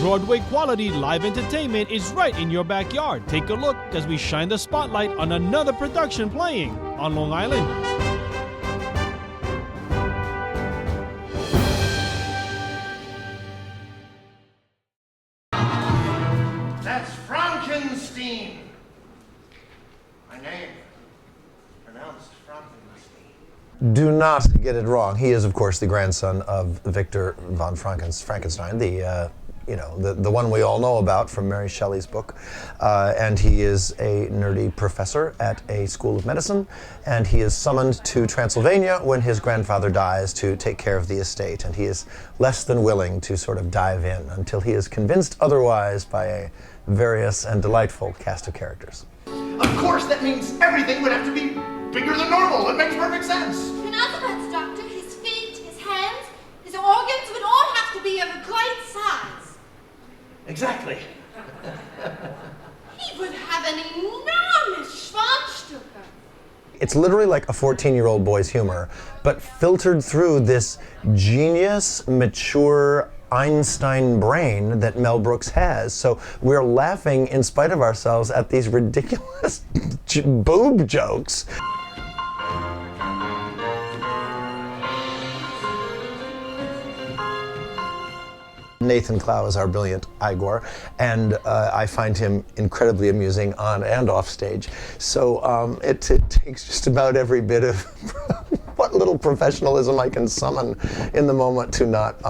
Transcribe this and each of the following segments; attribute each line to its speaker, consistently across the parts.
Speaker 1: Broadway quality live entertainment is right in your backyard. Take a look as we shine the spotlight on another production playing on Long Island.
Speaker 2: That's Frankenstein. My name, pronounced Frankenstein.
Speaker 3: Do not get it wrong. He is, of course, the grandson of Victor von Frankenstein, the one we all know about from Mary Shelley's book. And he is a nerdy professor at a school of medicine, and he is summoned to Transylvania when his grandfather dies to take care of the estate, and he is less than willing to sort of dive in until he is convinced otherwise by a various and delightful cast of characters.
Speaker 2: Of course, that means everything would have to be bigger than normal. It makes perfect sense.
Speaker 4: In other words, Doctor, his feet, his hands, his organs would all have to be of a great size.
Speaker 2: Exactly.
Speaker 4: He would have an enormous Schwanzstücke.
Speaker 3: It's literally like a 14-year-old boy's humor, but filtered through this genius, mature Einstein brain that Mel Brooks has. So we're laughing in spite of ourselves at these ridiculous boob jokes. Nathan Klau is our brilliant Igor, and I find him incredibly amusing on and off stage. So it takes just about every bit of what little professionalism I can summon in the moment to not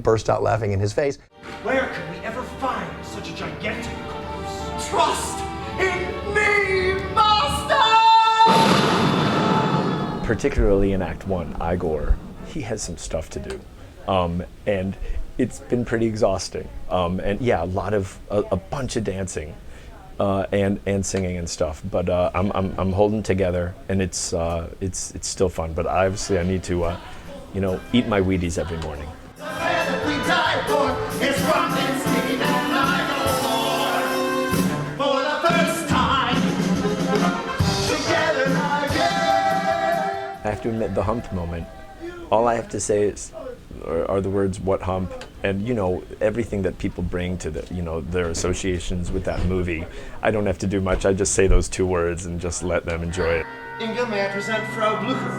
Speaker 3: burst out laughing in his face.
Speaker 2: Where could we ever find such a gigantic corpse? Trust in me, master!
Speaker 5: Particularly in Act 1, Igor, he has some stuff to do. And it's been pretty exhausting. And yeah, a bunch of dancing and singing and stuff. But I'm holding together, and it's still fun. But obviously I need to, eat my Wheaties every morning. I have to admit, the hump moment, all I have to say are the words, "what hump?" And everything that people bring to their associations with that movie. I don't have to do much. I just say those two words and just let them enjoy it.
Speaker 2: Inga, may I present Frau Blucher?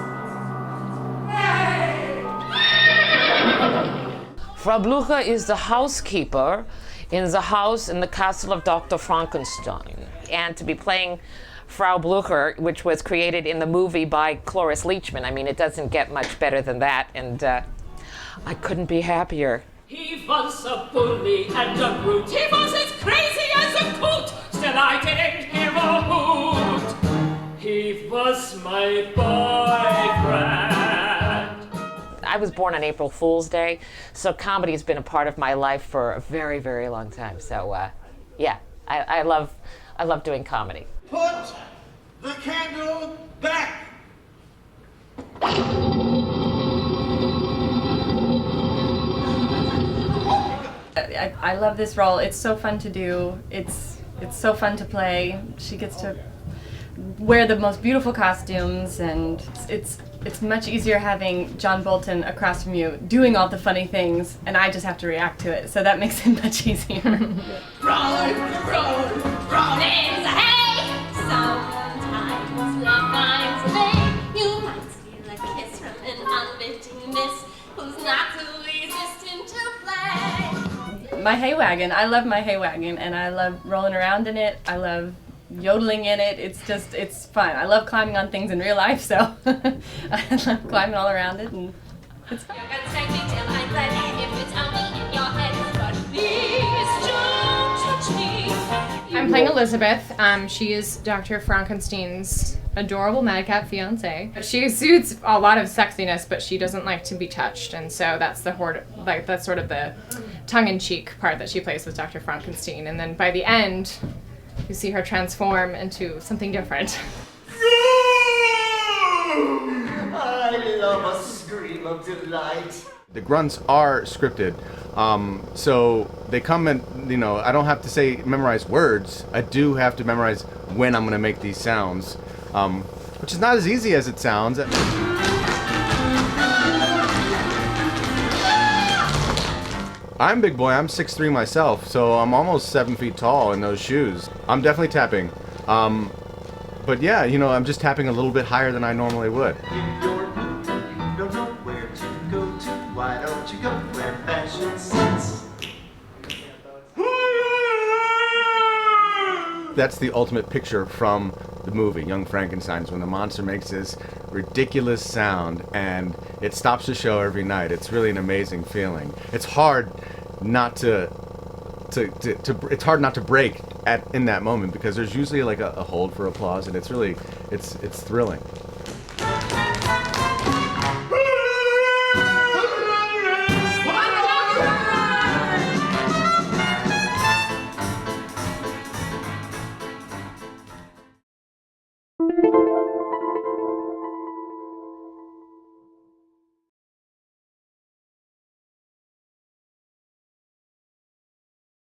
Speaker 6: Frau Blucher is the housekeeper in the house in the castle of Dr. Frankenstein. And to be playing Frau Blucher, which was created in the movie by Cloris Leachman, I mean, it doesn't get much better than that, and I couldn't be happier.
Speaker 7: He was a bully and a brute. He was as crazy as a coot. Still I didn't give a hoot. He was my boyfriend.
Speaker 6: I was born on April Fool's Day, so comedy has been a part of my life for a very, very long time. So, I love doing comedy.
Speaker 2: Put the candle back.
Speaker 8: I love this role. It's so fun to do. It's so fun to play. She gets to wear the most beautiful costumes, and it's much easier having John Bolton across from you doing all the funny things, and I just have to react to it. So that makes it much easier.
Speaker 4: Roll, there's a hay. Sometimes love finds a way. You might steal a kiss from an unbidden miss who's not too resistant to play.
Speaker 8: My hay wagon. I love my hay wagon, and I love rolling around in it. I love yodeling in it. It's fun. I love climbing on things in real life, so I love climbing all around it, and it's fun.
Speaker 4: You're gonna take me till I'm ready. If it's only in your head, but please don't touch me.
Speaker 9: I'm playing Elizabeth. She is Dr. Frankenstein's adorable madcap fiance. She exudes a lot of sexiness, but she doesn't like to be touched, and so that's that's sort of the tongue-in-cheek part that she plays with Dr. Frankenstein. And then by the end, you see her transform into something different.
Speaker 2: I love a scream of delight.
Speaker 10: The grunts are scripted, so they come and, I don't have to memorize words. I do have to memorize when I'm going to make these sounds, which is not as easy as it sounds. I'm a big boy. I'm 6'3" myself, so I'm almost 7 feet tall in those shoes. I'm definitely tapping. But yeah, you know, I'm just tapping a little bit higher than I normally would.
Speaker 2: If you're moving, you don't know where to go to. Why don't you go where fashion sits?
Speaker 10: That's the ultimate picture from the movie, Young Frankenstein, is when the monster makes this ridiculous sound and it stops the show every night. It's really an amazing feeling. It's hard not to it's hard not to break in that moment because there's usually like a hold for applause, and it's thrilling.